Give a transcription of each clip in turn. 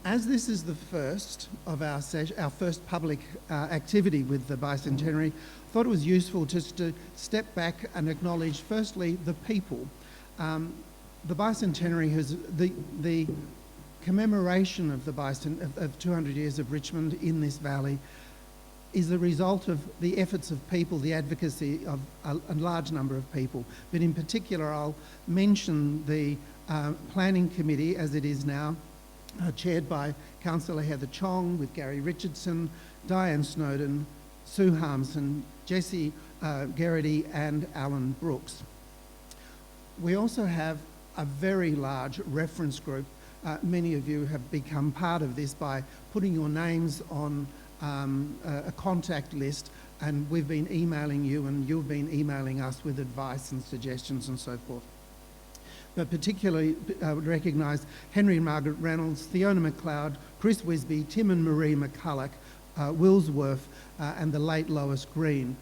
As this is the first of our first public activity with the bicentenary, I thought it was useful just to step back and acknowledge, firstly, the people. The bicentenary has the commemoration of of 200 years of Richmond in this valley is the result of the efforts of people, the advocacy of a large number of people. But in particular, I'll mention the planning committee as it is now, chaired by Councillor Heather Chong, with Gary Richardson, Diane Snowden, Sue Harmson, Jessie Geraghty and Alan Brooks. We also have a very large reference group. Many of you have become part of this by putting your names on a contact list, and we've been emailing you and you've been emailing us with advice and suggestions and so forth. But particularly I would recognise Henry and Margaret Reynolds, Fiona McLeod, Chris Wisby, Tim and Marie McCulloch, Willsworth and the late Lois Green.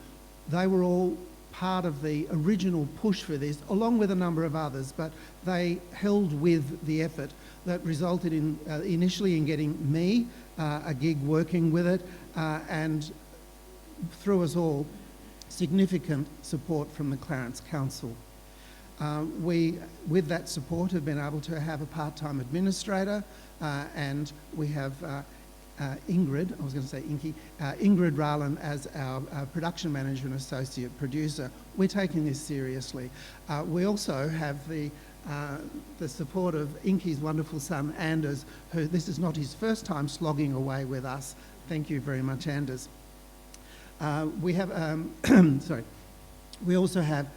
They were all part of the original push for this, along with a number of others, but they held with the effort that resulted in initially in getting me a gig working with it, and through us all, significant support from the Clarence Council. We, with that support, have been able to have a part-time administrator, and we have Ingrid, I was going to say Inky, Ingrid Rowland as our production manager and associate producer. We're taking this seriously. We also have the support of Inky's wonderful son, Anders, who this is not his first time slogging away with us. Thank you very much, Anders. We have, sorry, we also have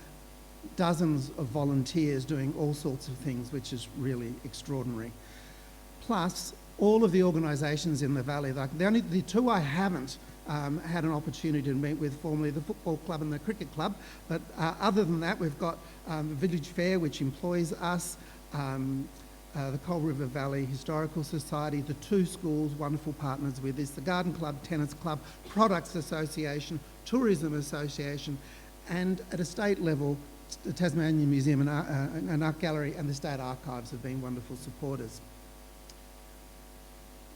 dozens of volunteers doing all sorts of things, which is really extraordinary. Plus, all of the organisations in the valley, like the two I haven't had an opportunity to meet with formally, the football club and the cricket club, but other than that, we've got the Village Fair, which employs us, the Coal River Valley Historical Society, the two schools, wonderful partners with this, the Garden Club, Tennis Club, Products Association, Tourism Association, and at a state level, the Tasmanian Museum and Art Gallery and the State Archives have been wonderful supporters.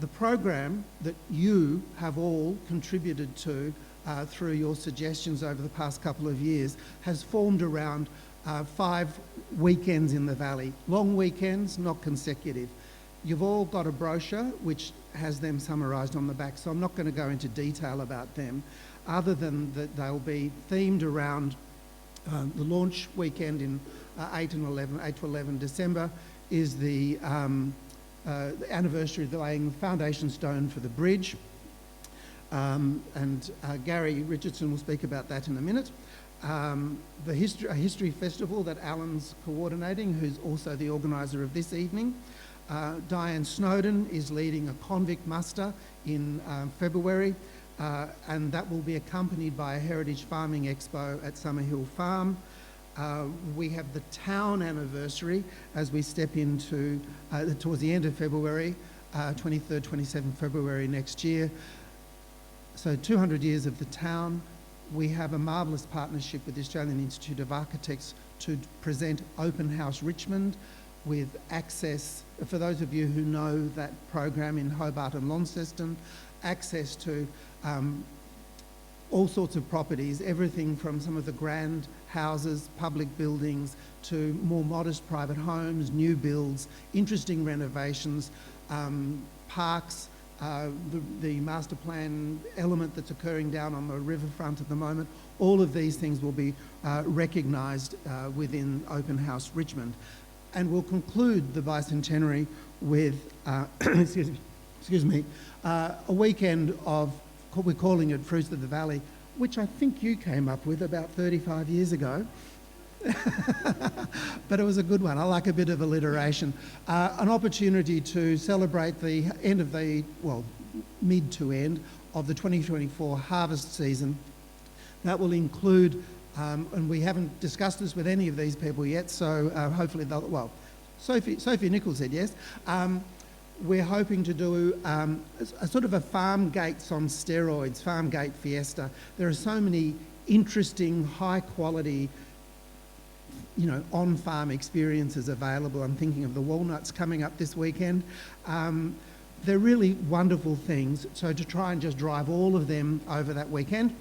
The program that you have all contributed to through your suggestions over the past couple of years has formed around 5 weekends in the valley. Long weekends, not consecutive. You've all got a brochure which has them summarised on the back, so I'm not going to go into detail about them, other than that they'll be themed around the launch weekend in 8 to 11 December is the anniversary of the laying foundation stone for the bridge. And Gary Richardson will speak about that in a minute. A history festival that Alan's coordinating, who's also the organiser of this evening. Diane Snowden is leading a convict muster in February, and that will be accompanied by a heritage farming expo at Summerhill Farm. We have the town anniversary as we step into towards the end of February, 23rd, 27th February next year. So 200 years of the town. We have a marvellous partnership with the Australian Institute of Architects to present Open House Richmond with access, for those of you who know that program in Hobart and Launceston, access to all sorts of properties, everything from some of the grand houses, public buildings, to more modest private homes, new builds, interesting renovations, parks, the master plan element that's occurring down on the riverfront at the moment. All of these things will be recognised within Open House Richmond. And we'll conclude the bicentenary with, excuse me, a weekend of, we're calling it Fruits of the Valley, which I think you came up with about 35 years ago. But it was a good one. I like a bit of alliteration. An opportunity to celebrate the end of the, well, mid to end of the 2024 harvest season. That will include, and we haven't discussed this with any of these people yet, so hopefully they'll, well, Sophie Nichols said yes. We're hoping to do a sort of a farm gates on steroids, farm gate fiesta. There are so many interesting, high quality, you know, on-farm experiences available. I'm thinking of the walnuts coming up this weekend. they're really wonderful things. So to try and just drive all of them over that weekend,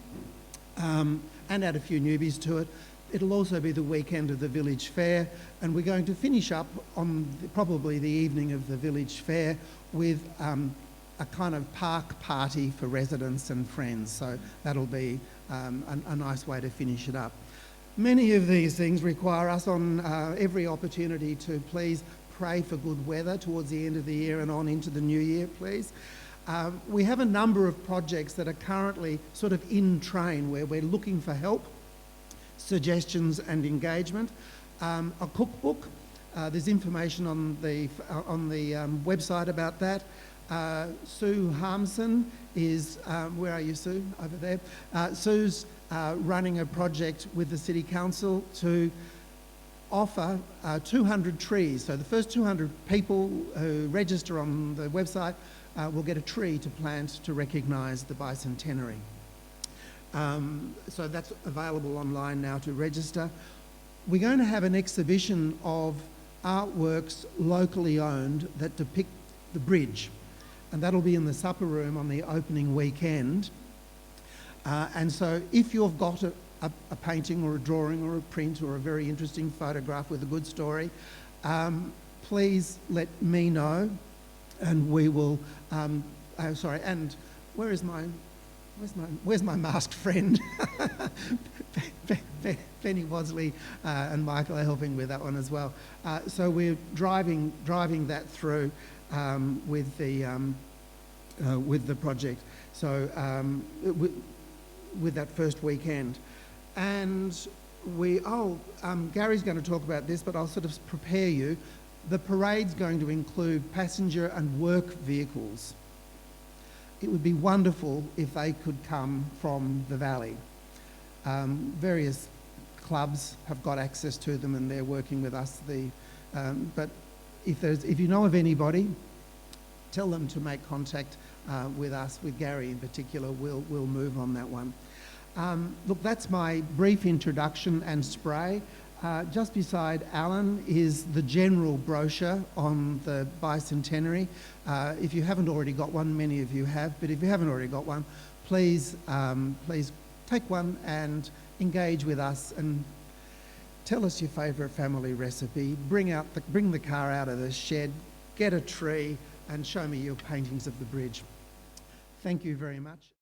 and add a few newbies to it. It'll also be the weekend of the village fair, and we're going to finish up on probably the evening of the village fair with a kind of park party for residents and friends. So that'll be a nice way to finish it up. Many of these things require us on every opportunity to please pray for good weather towards the end of the year and on into the new year, please. We have a number of projects that are currently sort of in train where we're looking for help, suggestions and engagement. A cookbook, there's information on the website about that. Sue Harmson is, where are you, Sue? Over there. Sue's running a project with the City Council to offer 200 trees. So the first 200 people who register on the website will get a tree to plant to recognise the bicentenary. So that's available online now to register. We're going to have an exhibition of artworks locally owned that depict the bridge, and that'll be in the supper room on the opening weekend. And so if you've got a painting or a drawing or a print or a very interesting photograph with a good story, please let me know, and we will, sorry, and where's my masked friend? Penny Wasley and Michael are helping with that one as well. So we're driving that through with the project. So with that first weekend, and Gary's going to talk about this, but I'll sort of prepare you. The parade's going to include passenger and work vehicles. It would be wonderful if they could come from the valley. Various clubs have got access to them and they're working with us. But if you know of anybody, tell them to make contact with us, with Gary in particular. We'll move on that one. Look, that's my brief introduction and spray. Just beside Alan is the general brochure on the bicentenary. If you haven't already got one, many of you have, but if you haven't already got one, please take one and engage with us and tell us your favourite family recipe. Bring the car out of the shed, get a tree, and show me your paintings of the bridge. Thank you very much.